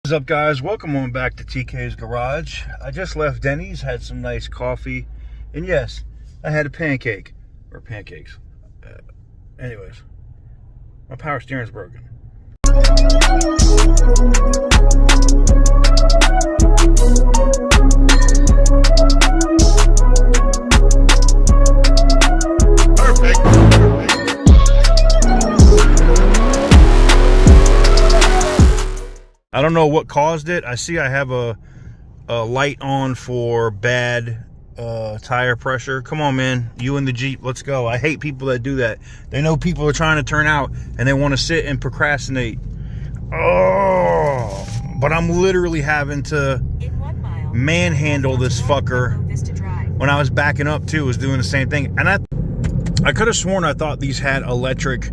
What's up, guys? Welcome on back to TK's Garage. I just left Denny's, had some nice coffee, and yes, I had a pancake, or pancakes. Anyways, my power steering's broken. I don't know what caused it. I see I have a light on for bad tire pressure. Come on, man. You and the Jeep, let's go. I hate people that do that. They know people are trying to turn out and they want to sit and procrastinate. Oh, but I'm literally having to manhandle this fucker. When I was backing up too, was doing the same thing. And I could have sworn I thought these had electric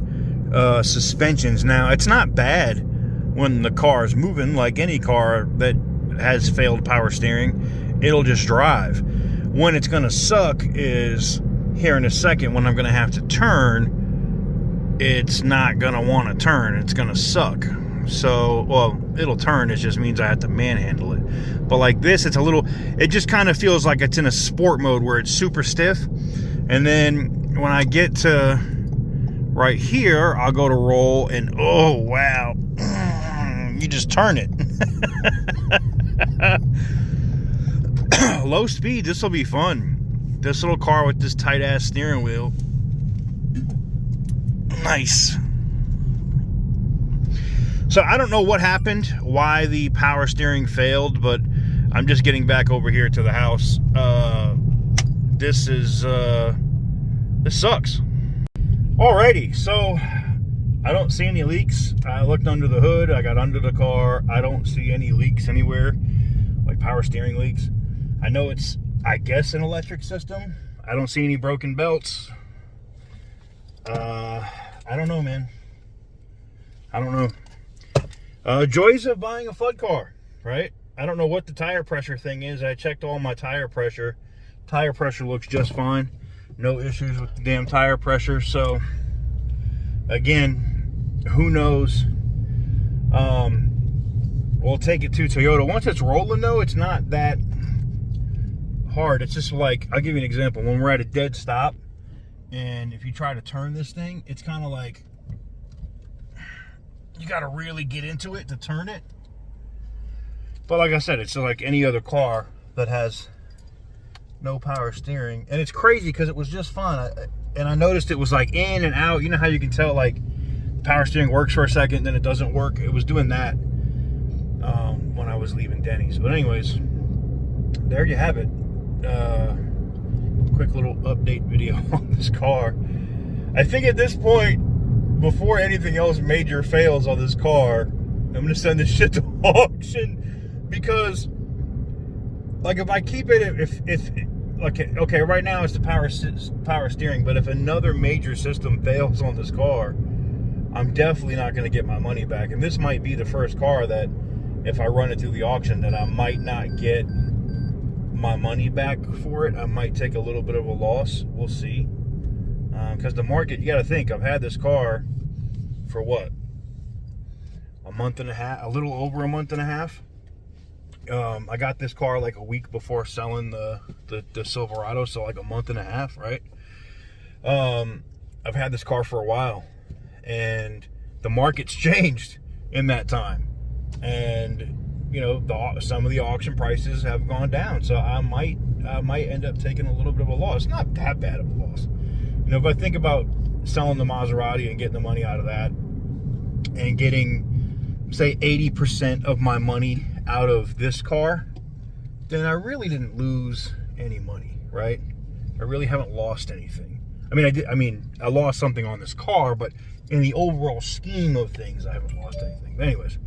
suspensions. Now, it's not bad when the car is moving, like any car that has failed power steering, it'll just drive. When it's gonna suck is here in a second when I'm gonna have to turn, it's not gonna want to turn, it's gonna suck. So, well, it'll turn, it just means I have to manhandle it. But like this, it's a little, it just kind of feels like it's in a sport mode where it's super stiff. And then when I get to right here, I'll go to roll and oh wow, you just turn it. Low speed, this will be fun. This little car with this tight ass steering wheel. Nice. So I don't know what happened, why the power steering failed, but I'm just getting back over here to the house. This sucks. Alrighty, so I don't see any leaks. I looked under the hood, I got under the car. I don't see any leaks anywhere, like power steering leaks. I know it's, I guess, an electric system. I don't see any broken belts. I don't know, man. I don't know. Joys of buying a flood car, right? I don't know what the tire pressure thing is. I checked all my tire pressure. Tire pressure looks just fine. No issues with the damn tire pressure. So, again, who knows? We'll take it to Toyota. Once it's rolling, though, it's not that hard. It's just like, I'll give you an example. When we're at a dead stop, and if you try to turn this thing, it's kind of like, you got to really get into it to turn it. But like I said, it's like any other car that has no power steering. And it's crazy because it was just fun. And I noticed it was like in and out. You know how you can tell like power steering works for a second, then it doesn't work? It was doing that when I was leaving Denny's. But anyways, there you have it. Quick little update video on this car. I think at this point, before anything else major fails on this car, I'm gonna send this shit to auction, because like if I keep it, if okay, right now it's the power steering, but if another major system fails on this car, I'm definitely not going to get my money back. And this might be the first car that, if I run it through the auction, that I might not get my money back for it. I might take a little bit of a loss. We'll see. Because the market, you got to think, I've had this car for what? A month and a half, a little over a month and a half. I got this car like a week before selling the Silverado, so like a month and a half, right? I've had this car for a while, and the market's changed in that time, and you know, some of the auction prices have gone down, so I might end up taking a little bit of a loss. Not that bad of a loss, you know. If I think about selling the Maserati and getting the money out of that, and getting, say, 80% of my money out of this car, then I really didn't lose any money, right? I really haven't lost anything. I mean, I lost something on this car, but in the overall scheme of things, I haven't lost anything. But anyways,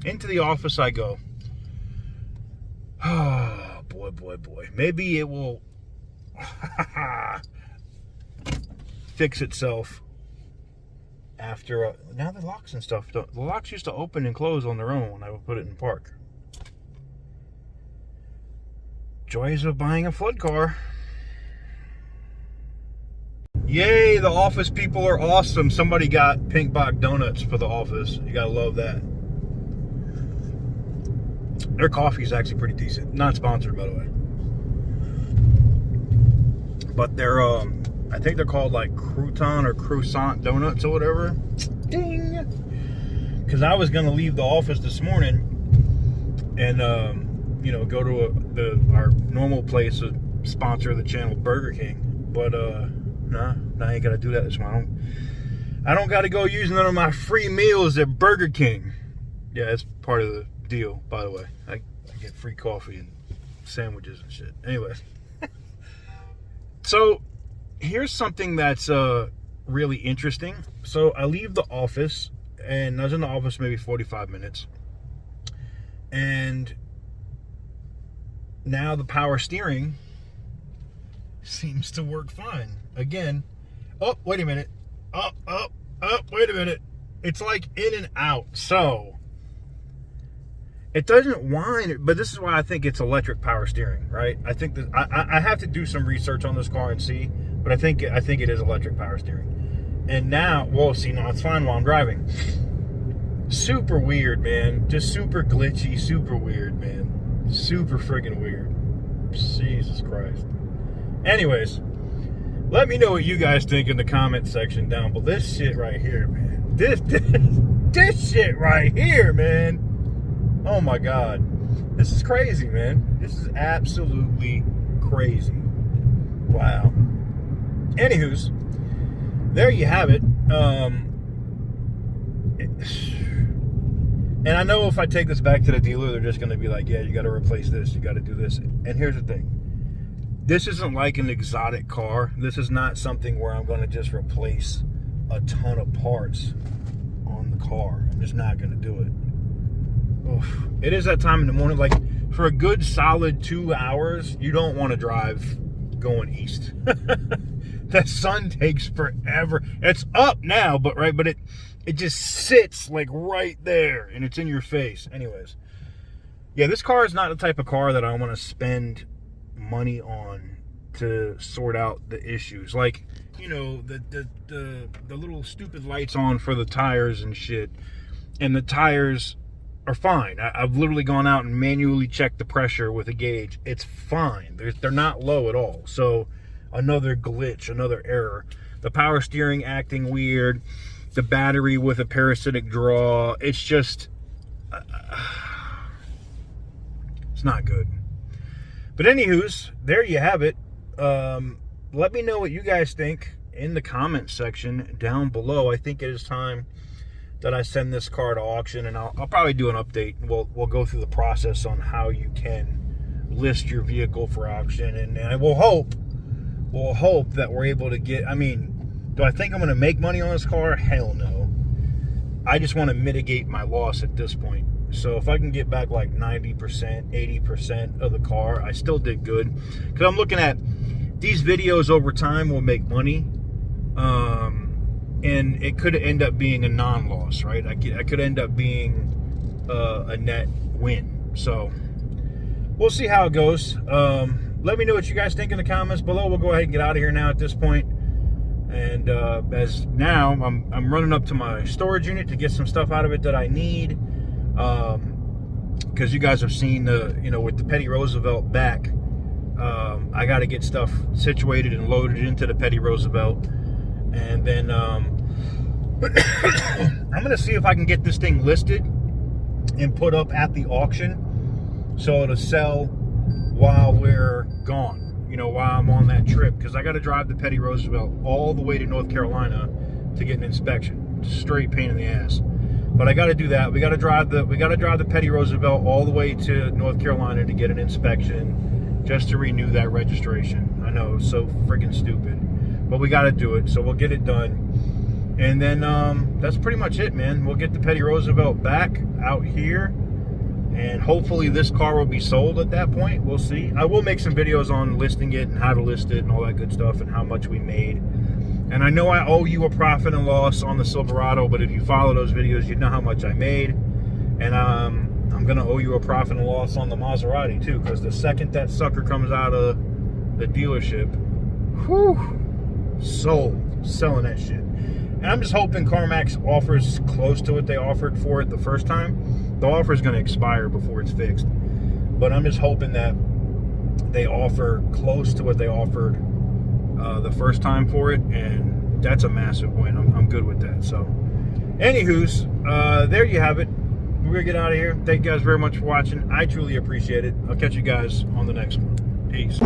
into the office I go. Oh, boy. Maybe it will fix itself after now the locks and stuff, the locks used to open and close on their own when I would put it in park. Joys of buying a flood car. Yay, the office people are awesome. Somebody got pink box donuts for the office. You gotta love that. Their coffee is actually pretty decent. Not sponsored, by the way. But they're, I think they're called like crouton or croissant donuts or whatever. Ding! Because I was gonna leave the office this morning and, you know, go to our normal place, a sponsor of the channel, Burger King. But, nah, I ain't gotta do that this morning. I don't gotta go use none of my free meals at Burger King. Yeah, it's part of the deal, by the way. I get free coffee and sandwiches and shit. Anyways. So, here's something that's really interesting. So, I leave the office, and I was in the office maybe 45 minutes. And now the power steering seems to work fine. Again, oh, wait a minute. Wait a minute. It's like in and out. So, it doesn't whine, but this is why I think it's electric power steering, right? I think that I have to do some research on this car and see, but I think it is electric power steering. And now, well, see, now it's fine while I'm driving. Super weird, man. Just super glitchy, super weird, man. Super friggin' weird. Jesus Christ. Anyways, let me know what you guys think in the comment section down below. This shit right here, man. This shit right here, man. Oh my God. This is crazy, man. This is absolutely crazy. Wow. Anywho's, there you have it. And I know if I take this back to the dealer, they're just going to be like, yeah, you got to replace this. You got to do this. And here's the thing. This isn't like an exotic car. This is not something where I'm going to just replace a ton of parts on the car. I'm just not going to do it. Oof. It is that time in the morning. Like, for a good solid 2 hours, you don't want to drive going east. That sun takes forever. It's up now, but it just sits like right there and it's in your face. Anyways, yeah, this car is not the type of car that I want to spend money on to sort out the issues. Like, you know, the little stupid lights on for the tires and shit, and the tires are fine. I've literally gone out and manually checked the pressure with a gauge. It's fine. They're not low at all. So another glitch, another error. The power steering acting weird. The battery with a parasitic draw. It's just, it's not good. But anywho's, there you have it. Let me know what you guys think in the comment section down below. I think it is time that I send this car to auction, and I'll probably do an update. We'll go through the process on how you can list your vehicle for auction, and we'll hope that we're able to get, I mean, do I think I'm going to make money on this car? Hell no. I just want to mitigate my loss at this point. So if I can get back like 90%, 80% of the car, I still did good. Because I'm looking at these videos over time will make money. And it could end up being a non-loss, right? I could end up being a net win. So we'll see how it goes. Let me know what you guys think in the comments below. We'll go ahead and get out of here now at this point. And as now, I'm running up to my storage unit to get some stuff out of it that I need. Because you guys have seen with the Petty Roosevelt back, I got to get stuff situated and loaded into the Petty Roosevelt. And then I'm going to see if I can get this thing listed and put up at the auction so it'll sell while we're gone. While I'm on that trip, because I got to drive the Petty Roosevelt all the way to North Carolina to get an inspection. Straight pain in the ass, but I got to do that. We got to drive the Petty Roosevelt all the way to North Carolina to get an inspection, just to renew that registration. I know, so freaking stupid, but we got to do it. So we'll get it done, and then that's pretty much it, man. We'll get the Petty Roosevelt back out here. And hopefully this car will be sold at that point. We'll see. I will make some videos on listing it and how to list it and all that good stuff and how much we made. And I know I owe you a profit and loss on the Silverado, but if you follow those videos, you know how much I made. And I'm going to owe you a profit and loss on the Maserati too, because the second that sucker comes out of the dealership, whew, Sold. Selling that shit. And I'm just hoping CarMax offers close to what they offered for it the first time. The offer is going to expire before it's fixed. But I'm just hoping that they offer close to what they offered the first time for it. And that's a massive win. I'm good with that. So, anywho's, there you have it. We're going to get out of here. Thank you guys very much for watching. I truly appreciate it. I'll catch you guys on the next one. Peace.